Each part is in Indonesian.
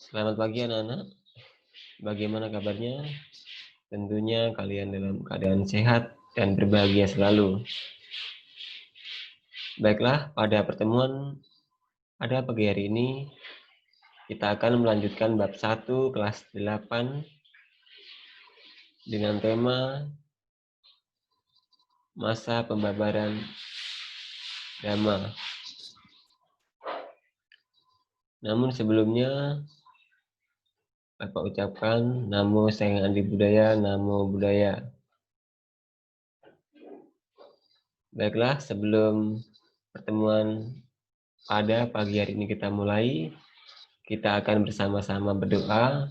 Selamat pagi anak-anak. Bagaimana kabarnya? Tentunya kalian dalam keadaan sehat dan berbahagia selalu. Baiklah, pada pertemuan pada pagi hari ini kita akan melanjutkan bab 1 kelas 8 dengan tema masa pembabaran Dhamma. Namun sebelumnya Bapak ucapkan Namo Sang Adi Budaya, Namo Buddhaya. Baiklah, sebelum pertemuan pada pagi hari ini kita mulai, kita akan bersama-sama berdoa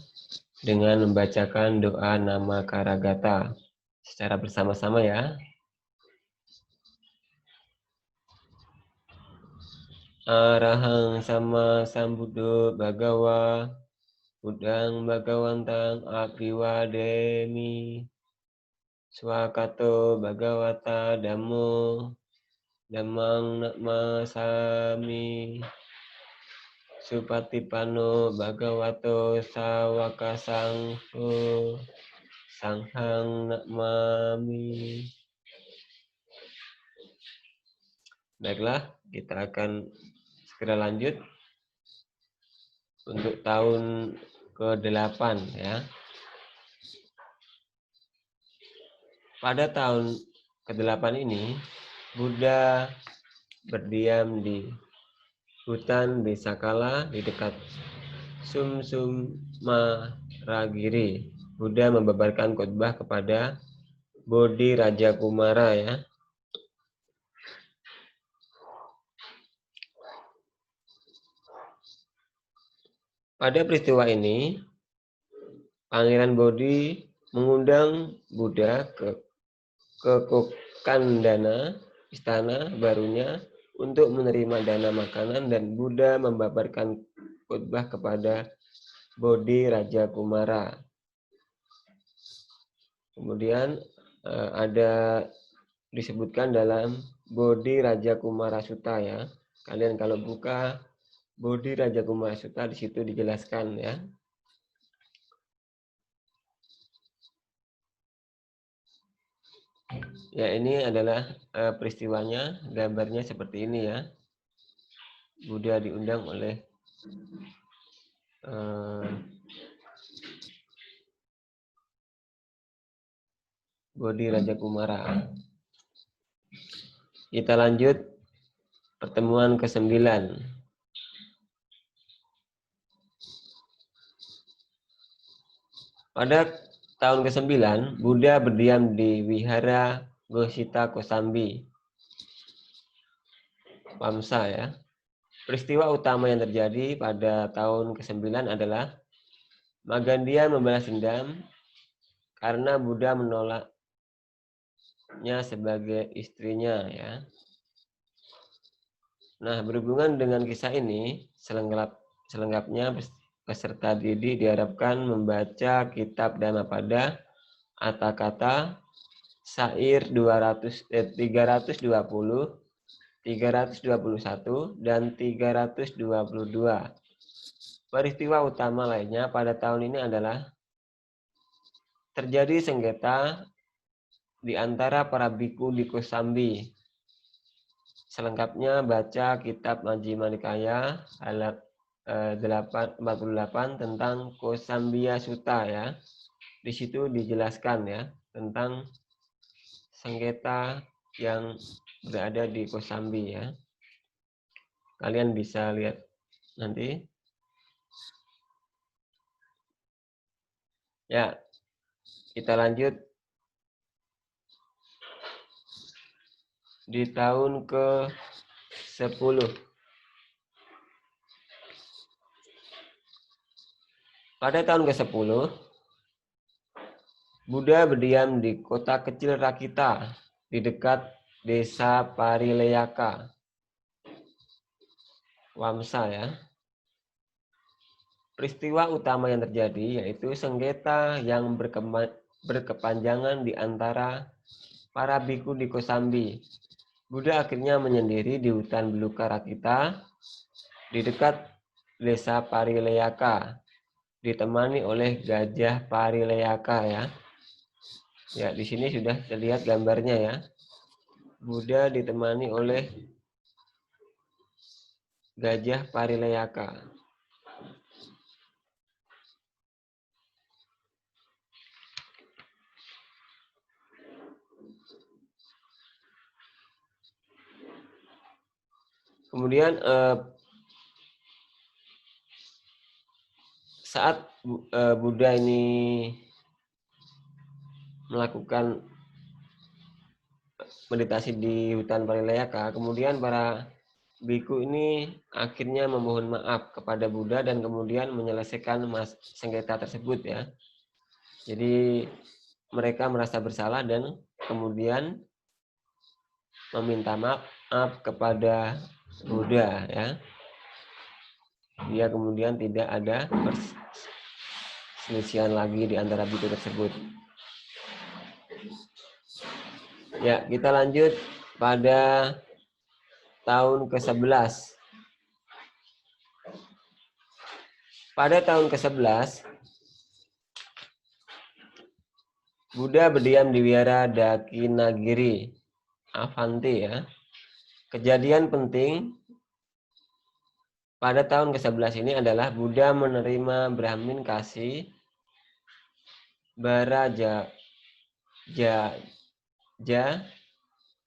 dengan membacakan doa nama Karagata secara bersama-sama ya. Arahang sama sambuddho bhagawa Buddhang bhagawantang apriwademi swakato bhagawata dhammo dhammang namasami supatipano bhagavato sawaka sangho sanghang namami. Baiklah, kita akan segera lanjut untuk tahun ke-8 ya. Pada tahun ke-8 ini, Buddha berdiam di hutan Besakala di dekat Sumsumaragiri. Buddha membabarkan khotbah kepada Bodhi Raja Kumara ya. Pada peristiwa ini, Pangeran Bodhi mengundang Buddha ke Kokandana, istana barunya, untuk menerima dana makanan, dan Buddha membabarkan khotbah kepada Bodhi Raja Kumara. Kemudian ada disebutkan dalam Bodhi Raja Kumara Sutta ya. Kalian kalau buka Bodhi Raja Kumara Sutta, di situ dijelaskan ya. Ya, ini adalah peristiwanya, gambarnya seperti ini ya. Buddha diundang oleh Bodhi Raja Kumara. Kita lanjut pertemuan ke-9. Pada tahun ke-9, Buddha berdiam di Wihara Gosita Kosambi, Wamsa ya. Peristiwa utama yang terjadi pada tahun ke-9 adalah Magandia membalas dendam karena Buddha menolaknya sebagai istrinya ya. Nah, berhubungan dengan kisah ini, selengkapnya peserta didik diharapkan membaca kitab Dhammapada Atthakatha Syair 320, 321, dan 322. Peristiwa utama lainnya pada tahun ini adalah terjadi sengketa di antara para biku di Kosambi. Selengkapnya baca kitab Majjhima Nikaya halaman 48 tentang Kosambiya Sutta ya. Di situ dijelaskan ya tentang sengketa yang berada di Kosambi ya. Kalian bisa lihat nanti. Ya, kita lanjut di tahun ke-10. Pada tahun ke-10, Buddha berdiam di kota kecil Rakita di dekat desa Parileyaka, Wamsa ya. Peristiwa utama yang terjadi yaitu sengketa yang berkepanjangan di antara para biku di Kosambi. Buddha akhirnya menyendiri di hutan belukar Rakita di dekat desa Parileyaka. ditemani oleh Gajah Parileyaka ya. Ya, di sini sudah terlihat gambarnya ya. Buddha ditemani oleh Gajah Parileyaka. Kemudian saat Buddha ini melakukan meditasi di hutan Parileyaka, kemudian para biku ini akhirnya memohon maaf kepada Buddha dan kemudian menyelesaikan sengketa tersebut ya. Jadi mereka merasa bersalah dan kemudian meminta maaf kepada Buddha ya. Dia kemudian tidak ada perselisihan lagi di antara biku tersebut. Ya, kita lanjut pada tahun ke-11. Pada tahun ke-11, Buddha berdiam di Wihara Dakinagiri, Avanti ya. Kejadian penting pada tahun ke-11 ini adalah Buddha menerima Brahmin Kasi Baraja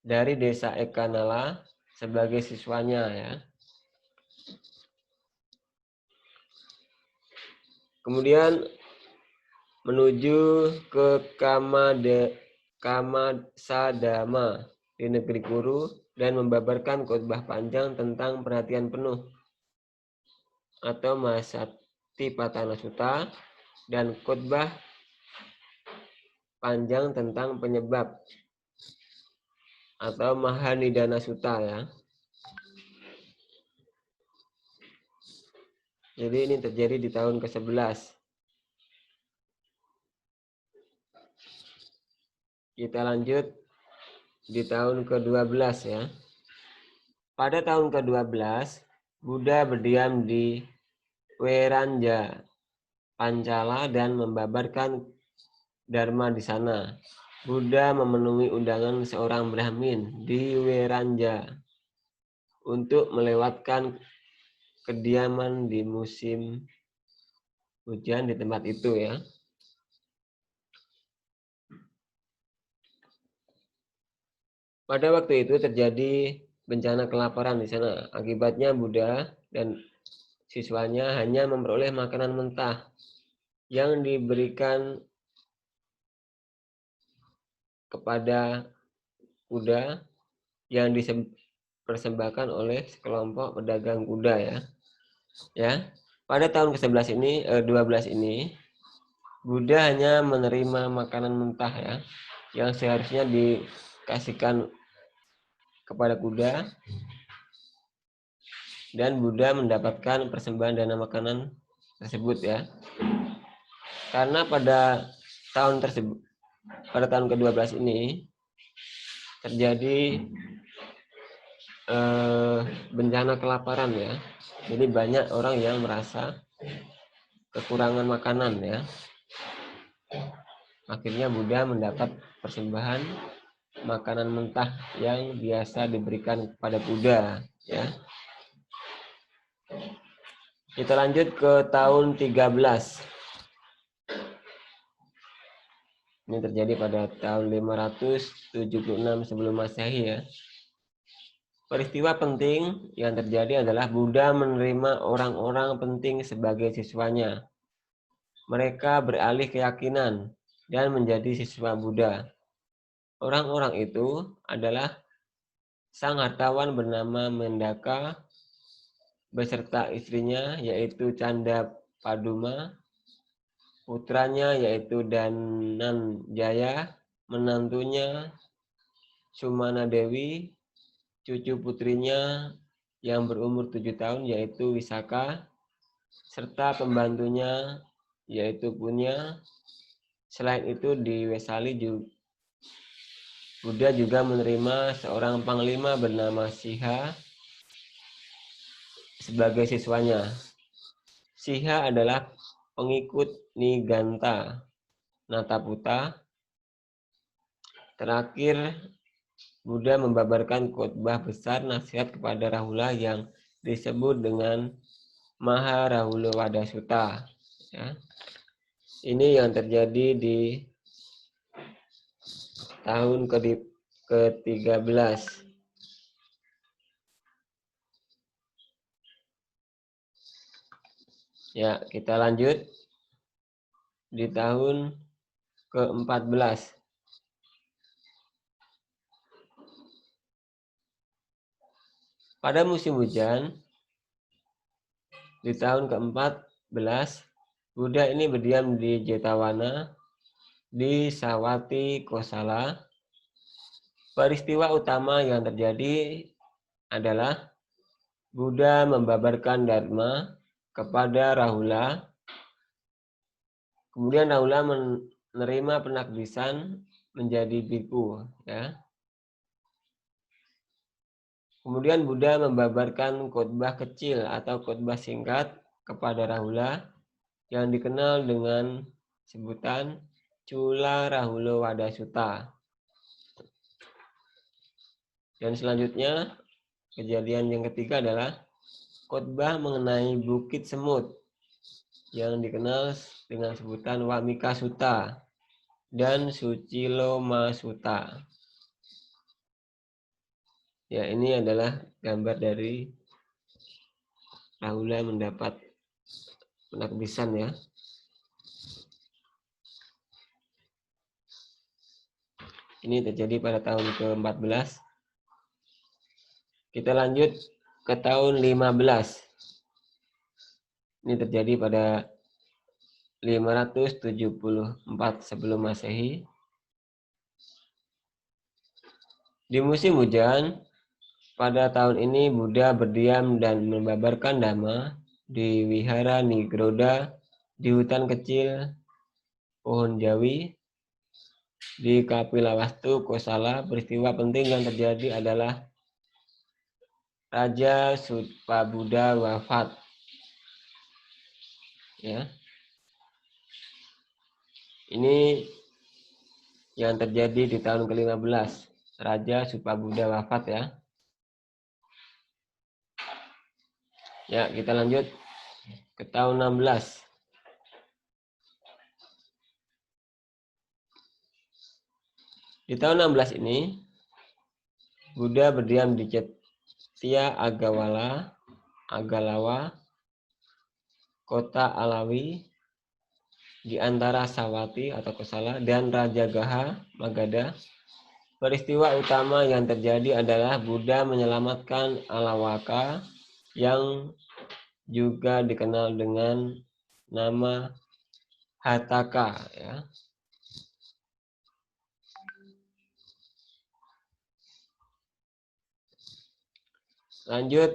dari desa Ekanala sebagai siswanya ya. Kemudian menuju ke Kamasadama di negeri Kuru dan membabarkan khotbah panjang tentang perhatian penuh atau Masatipatthana Sutta dan khotbah panjang tentang penyebab atau Mahanidana Sutta ya. Jadi ini terjadi di tahun ke-11. Kita lanjut di tahun ke-12 ya. Pada tahun ke-12, Buddha berdiam di Weranja, Pancala dan membabarkan Dharma di sana. Buddha memenuhi undangan seorang Brahmin di Weranja untuk melewatkan kediaman di musim hujan di tempat itu ya. Pada waktu itu terjadi bencana kelaparan di sana. Akibatnya Buddha dan siswanya hanya memperoleh makanan mentah yang diberikan kepada kuda yang dipersembahkan oleh sekelompok pedagang kuda ya. Ya. Pada tahun ke-11 ini 12 ini Buddha hanya menerima makanan mentah ya yang seharusnya dikasihkan kepada kuda, dan Buddha mendapatkan persembahan dana makanan tersebut ya. Karena pada tahun ke-12 ini terjadi bencana kelaparan ya. Jadi banyak orang yang merasa kekurangan makanan ya. Akhirnya Buddha mendapat persembahan makanan mentah yang biasa diberikan kepada kuda ya. Kita lanjut ke tahun 13. Ini terjadi pada tahun 576 sebelum Masehi ya. Peristiwa penting yang terjadi adalah Buddha menerima orang-orang penting sebagai siswanya. Mereka beralih keyakinan dan menjadi siswa Buddha. Orang-orang itu adalah sang hartawan bernama Mendaka beserta istrinya yaitu Canda Paduma, putranya yaitu Dananjaya, menantunya Sumana Dewi, cucu putrinya yang berumur 7 tahun yaitu Wisaka, serta pembantunya yaitu Punya. Selain itu di Wesali Buddha juga menerima seorang panglima bernama Siha sebagai siswanya. Siha adalah pengikut Niganta Nataputa. Terakhir, Buddha membabarkan khotbah besar nasihat kepada Rahula yang disebut dengan Maharahula Sutta. Ya. Ini yang terjadi di tahun ke-13. Ya, kita lanjut di tahun ke-14. Pada musim hujan, di tahun ke-14, Buddha ini berdiam di Jetawana, di Sawati Kosala. Peristiwa utama yang terjadi adalah Buddha membabarkan Dharma kepada Rahula. Kemudian Rahula menerima penakdisan menjadi bhikkhu. Ya. Kemudian Buddha membabarkan khotbah kecil atau khotbah singkat kepada Rahula yang dikenal dengan sebutan Cula Rahula Wada Sutta. Dan selanjutnya kejadian yang ketiga adalah khotbah mengenai Bukit Semut yang dikenal dengan sebutan Wamika Sutta dan Suciloma Sutta. Ya, ini adalah gambar dari Rahula mendapat penakdisan ya. Ini terjadi pada tahun ke-14. Kita lanjut ke tahun 15. Ini terjadi pada 574 sebelum Masehi. Di musim hujan, pada tahun ini Buddha berdiam dan membabarkan Dhamma di Wihara Nigroda di hutan kecil pohon jawi di Kapilawastu Kosala. Peristiwa penting yang terjadi adalah Raja Sutpabuddha wafat. Ya. Ini yang terjadi di tahun ke-15. Raja Sutpabuddha wafat ya. Ya, kita lanjut ke tahun 16. Di tahun 16 ini, Buddha berdiam di Cetya Agalawa, kota Alawi, di antara Sawati atau Kosala dan Rajagaha, Magadha. Peristiwa utama yang terjadi adalah Buddha menyelamatkan Alawaka yang juga dikenal dengan nama Hataka ya. Lanjut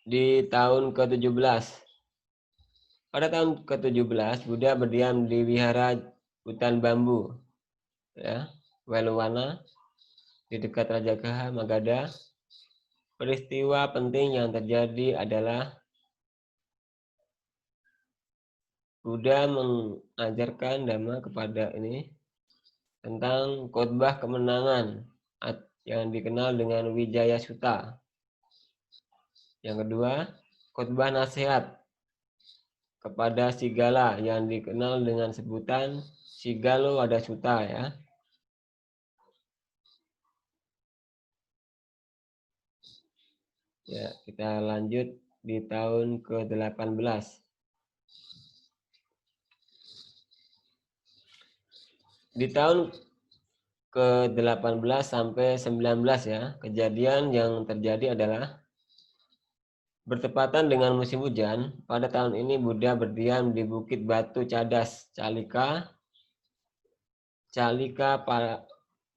di tahun ke-17. Pada tahun ke-17 Buddha berdiam di wihara hutan bambu ya, Weluwana di dekat Rajagaha, Magadha. Peristiwa penting yang terjadi adalah Buddha mengajarkan Dhamma kepada ini tentang khotbah kemenangan yang dikenal dengan Wijaya Sutta. Yang kedua, khotbah nasihat kepada Sigala yang dikenal dengan sebutan Sigalo Wada Sutta ya. Ya, kita lanjut di tahun ke-18. Di tahun ke-18 sampai 19 ya, kejadian yang terjadi adalah bertepatan dengan musim hujan. Pada tahun ini Buddha berdiam di Bukit Batu Cadas, Calika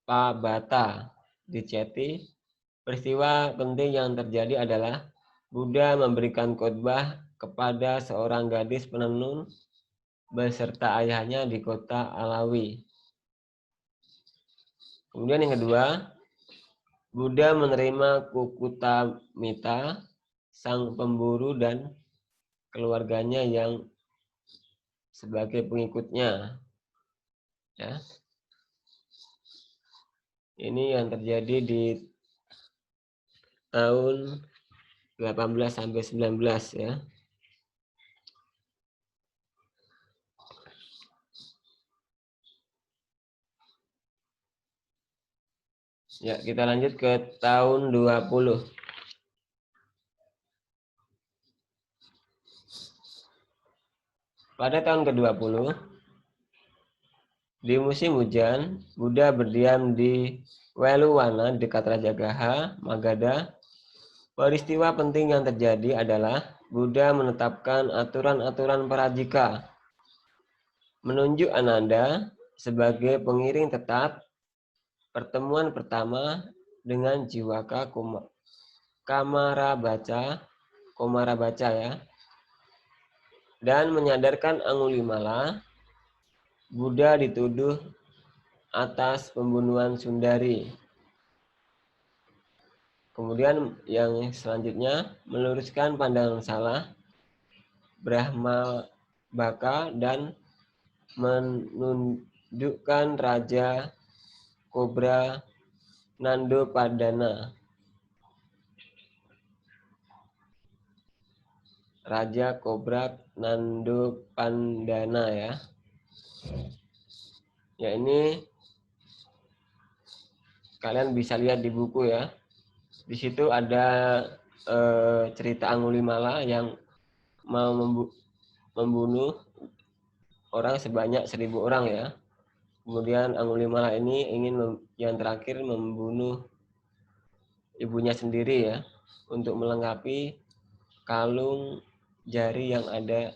Pabata di Ceti. Peristiwa penting yang terjadi adalah Buddha memberikan khotbah kepada seorang gadis penenun beserta ayahnya di kota Alawi. Kemudian yang kedua, Buddha menerima Kukutamita, sang pemburu dan keluarganya yang sebagai pengikutnya. Ya. Ini yang terjadi di tahun 18 sampai 19 ya. Ya, kita lanjut ke tahun 20. Pada tahun ke-20, di musim hujan, Buddha berdiam di Weluwana dekat Rajagaha, Magadha. Peristiwa penting yang terjadi adalah Buddha menetapkan aturan-aturan parajika, menunjuk Ananda sebagai pengiring tetap. Pertemuan pertama dengan Jiwaka Komarabaca ya, dan menyadarkan Angulimala. Buddha dituduh atas pembunuhan Sundari. Kemudian yang selanjutnya meluruskan pandangan salah Brahma Baka dan menundukkan Raja Kobra Nandopadana. Raja Kobra Nandopandana ya. Ya, ini kalian bisa lihat di buku ya. Di situ ada cerita Angulimala yang mau membunuh orang sebanyak 1.000 orang ya. Kemudian Angulimala ini ingin yang terakhir membunuh ibunya sendiri ya, untuk melengkapi kalung jari yang ada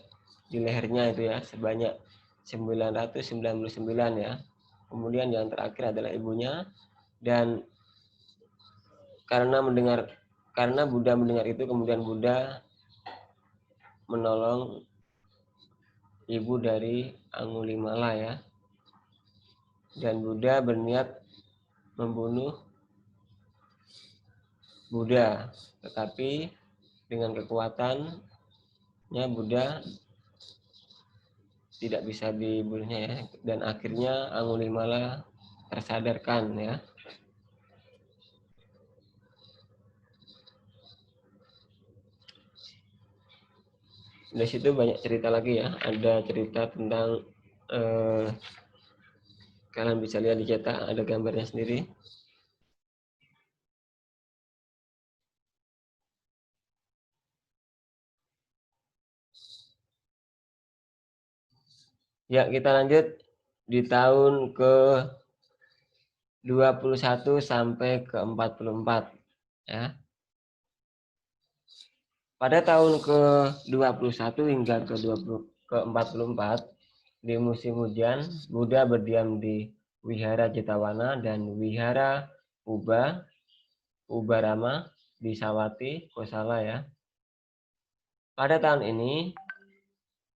di lehernya itu ya, sebanyak 999 ya. Kemudian yang terakhir adalah ibunya, dan karena Buddha mendengar itu, kemudian Buddha menolong ibu dari Angulimala ya. Dan Buddha berniat membunuh Buddha, tetapi dengan kekuatannya Buddha tidak bisa dibunuhnya ya, dan akhirnya Angulimala tersadarkan ya. Di situ banyak cerita lagi ya, ada cerita tentang kalian bisa lihat di cetak, ada gambarnya sendiri. Ya, kita lanjut di tahun ke-21 sampai ke-44 ya. Pada tahun ke-21 hingga ke-44 di musim hujan, Buddha berdiam di Wihara Jetawana dan Wihara Ubarama di Sawati, Kosala ya. Pada tahun ini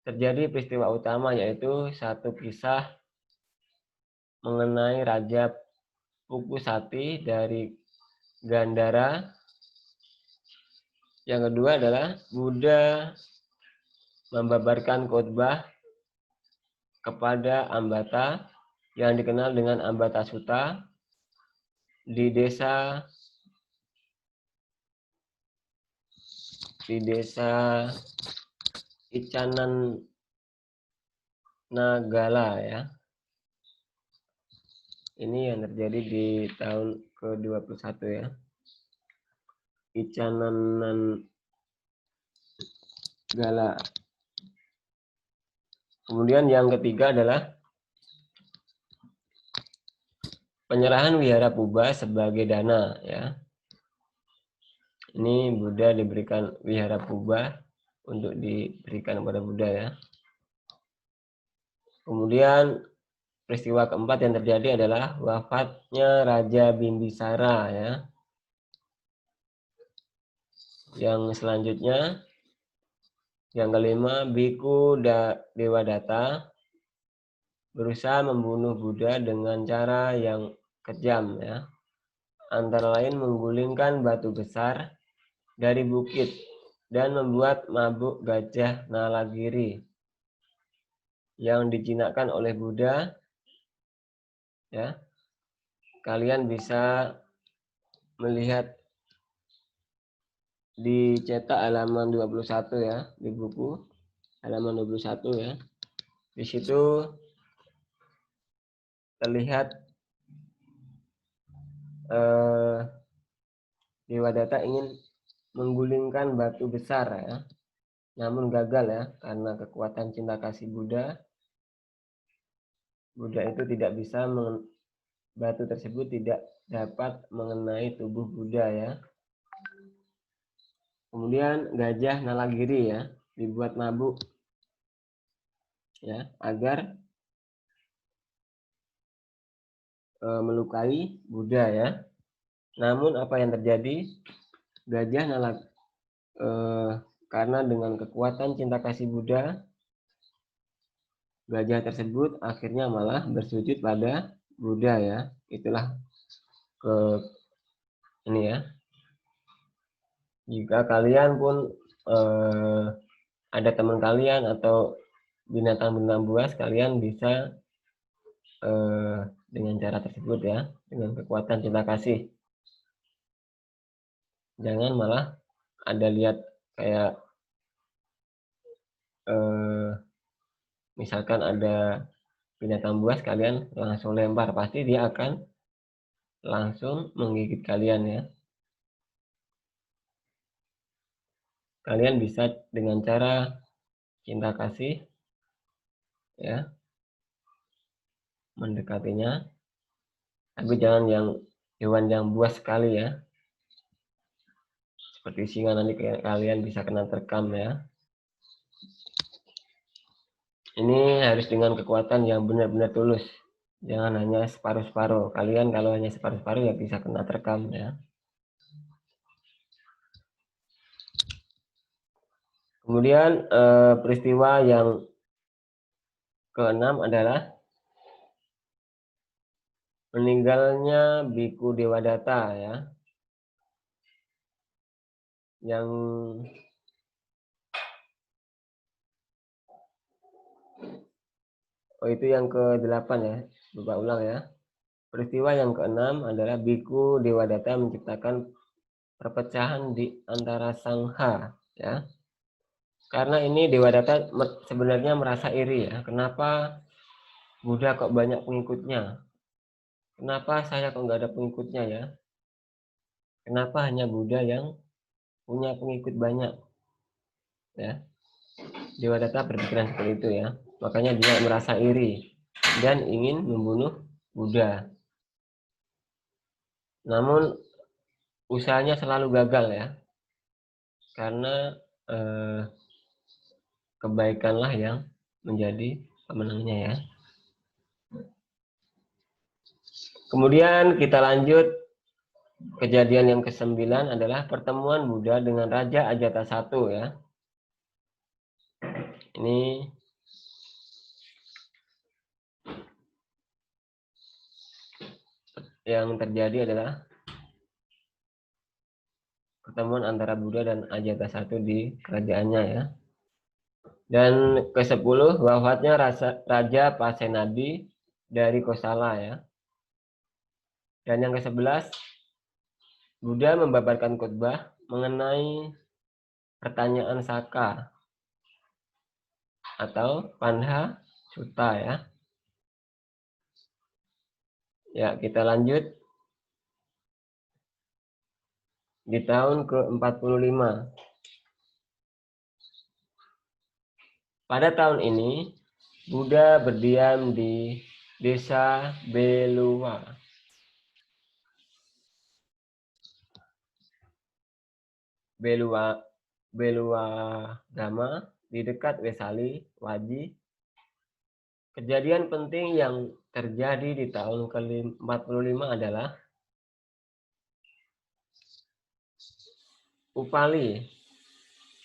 terjadi peristiwa utama, yaitu satu kisah mengenai Raja Pukusati dari Gandhara. Yang kedua adalah Buddha membabarkan khotbah kepada Ambata yang dikenal dengan Ambata Sutta di desa Icanan Nagala ya. Ini yang terjadi di tahun ke-21 ya. Icanan Gala. Kemudian yang ketiga adalah penyerahan Wihara Puba sebagai dana ya. Ini Buddha diberikan Wihara Puba untuk diberikan kepada Buddha ya. Kemudian peristiwa keempat yang terjadi adalah wafatnya Raja Bimbisara ya. Yang selanjutnya, yang kelima, Biku Dewadatta berusaha membunuh Buddha dengan cara yang kejam ya. Antara lain menggulingkan batu besar dari bukit dan membuat mabuk gajah Nalagiri. yang dijinakkan oleh Buddha, ya, kalian bisa melihat dicetak halaman 21 ya, di buku halaman 21 ya. Di situ terlihat Dewadatta ingin menggulingkan batu besar ya, namun gagal ya karena kekuatan cinta kasih Buddha. Buddha itu tidak bisa batu tersebut tidak dapat mengenai tubuh Buddha ya. Kemudian gajah Nalagiri ya dibuat mabuk ya agar melukai Buddha ya. Namun apa yang terjadi? Gajah karena dengan kekuatan cinta kasih Buddha, gajah tersebut akhirnya malah bersujud pada Buddha ya. Itulah ini ya. Jika kalian pun ada teman kalian atau binatang-binatang buas, kalian bisa dengan cara tersebut ya, dengan kekuatan cinta kasih. Jangan malah ada lihat kayak misalkan ada binatang buas, kalian langsung lempar, pasti dia akan langsung menggigit kalian ya. Kalian bisa dengan cara cinta kasih ya mendekatinya, tapi jangan yang hewan yang buas sekali ya, seperti singa, nanti kalian bisa kena terkam ya. Ini harus dengan kekuatan yang benar-benar tulus, jangan hanya separuh-separuh. Kalian kalau hanya separuh-separuh ya bisa kena terkam ya. Kemudian peristiwa yang keenam adalah meninggalnya Biku Dewadatta ya, yang itu yang ke-8 ya, coba ulang ya. Peristiwa yang keenam adalah Biku Dewadatta menciptakan perpecahan di antara sangha ya. Karena ini Dewadatta sebenarnya merasa iri ya, kenapa Buddha kok banyak pengikutnya, kenapa saya kok nggak ada pengikutnya ya, kenapa hanya Buddha yang punya pengikut banyak ya. Dewadatta berpikiran seperti itu ya, makanya dia merasa iri dan ingin membunuh Buddha. Namun usahanya selalu gagal ya, karena kebaikanlah yang menjadi pemenangnya ya. Kemudian kita lanjut, kejadian yang ke-9 adalah pertemuan Buddha dengan Raja Ajatasattu ya. Ini yang terjadi adalah pertemuan antara Buddha dan Ajatasattu di kerajaannya ya. Dan ke-10 wafatnya Raja Pasenadi dari Kosala ya. Dan yang ke-11 Buddha membabarkan khotbah mengenai pertanyaan Saka atau Panha Sutta ya. Ya, kita lanjut di tahun ke-45. Pada tahun ini, Buddha berdiam di desa Belua. Belua Gama di dekat Vesali, Waji. Kejadian penting yang terjadi di tahun ke-45 adalah Upali,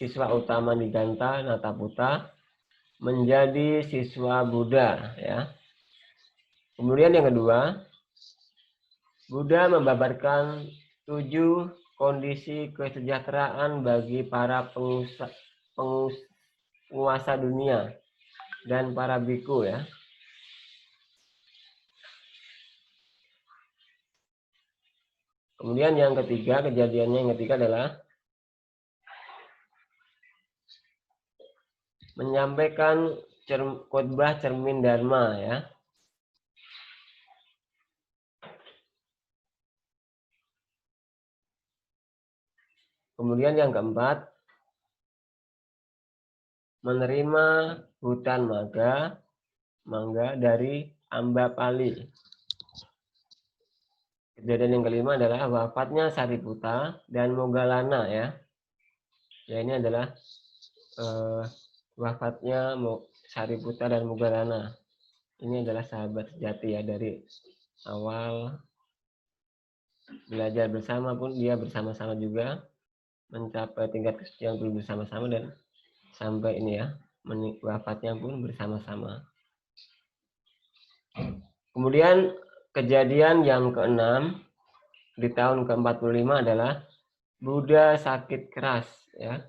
siswa utama di Ganta Nataputa, menjadi siswa Buddha ya. Kemudian yang kedua, Buddha membabarkan 7 kondisi kesejahteraan bagi para penguasa dunia. dan para biku ya. Kemudian yang ketiga, kejadiannya yang ketiga adalah menyampaikan khotbah cermin dharma ya. Kemudian yang keempat, menerima hutan mangga dari Ambapali. Kejadian yang kelima adalah wafatnya Sariputta dan Moggallana ya. Ya ini adalah wafatnya Sariputta dan Moggallana. Ini adalah sahabat sejati ya, dari awal belajar bersama pun dia bersama-sama juga, mencapai tingkat kesucian pun bersama-sama, dan sampai ini ya, wafatnya pun bersama-sama. Kemudian kejadian yang keenam di tahun ke-45 adalah Buddha sakit keras ya.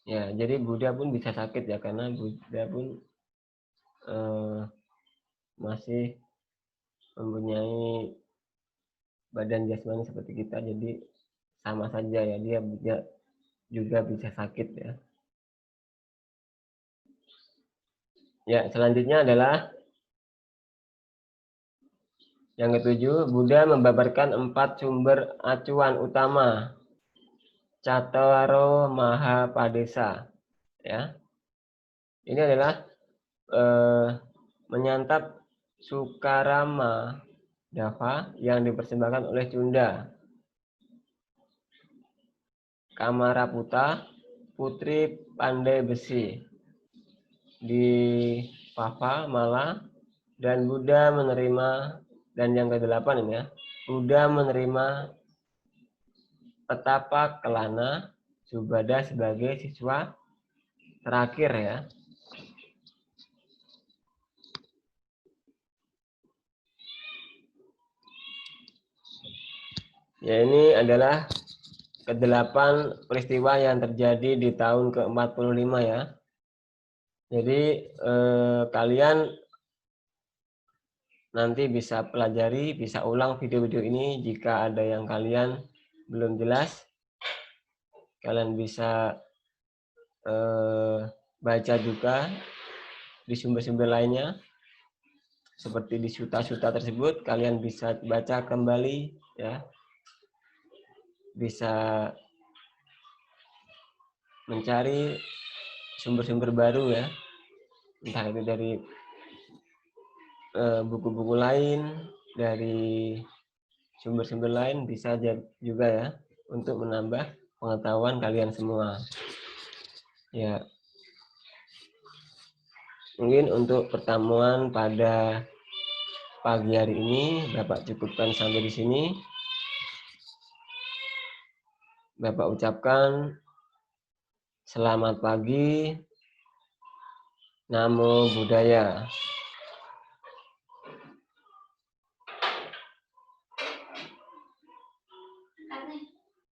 Ya, jadi Buddha pun bisa sakit ya, karena Buddha pun masih mempunyai badan jasmani seperti kita, jadi sama saja ya, dia juga bisa sakit ya. Ya, selanjutnya adalah yang ketujuh, Buddha membabarkan 4 sumber acuan utama Cattaro Mahapadesa ya. Ini adalah menyantap Sukarama Dava yang dipersembahkan oleh Cunda, Kamaraputa, putri pandai besi di Pava, Mala, dan Buddha menerima, dan yang ke-8 ini ya, Buddha menerima Petapa Kelana Subada sebagai siswa terakhir ya. Ya, ini adalah ke-8 peristiwa yang terjadi di tahun ke-45 ya. Jadi kalian nanti bisa pelajari, bisa ulang video-video ini. Jika ada yang kalian belum jelas, kalian bisa baca juga di sumber-sumber lainnya. Seperti di suta-suta tersebut, kalian bisa baca kembali ya. Bisa mencari sumber-sumber baru ya. Entah itu dari buku-buku lain, dari sumber-sumber lain, bisa juga ya, untuk menambah pengetahuan kalian semua. Ya. Mungkin untuk pertemuan pada pagi hari ini Bapak cukupkan sampai di sini. Bapak ucapkan selamat pagi. Namo Buddhaya.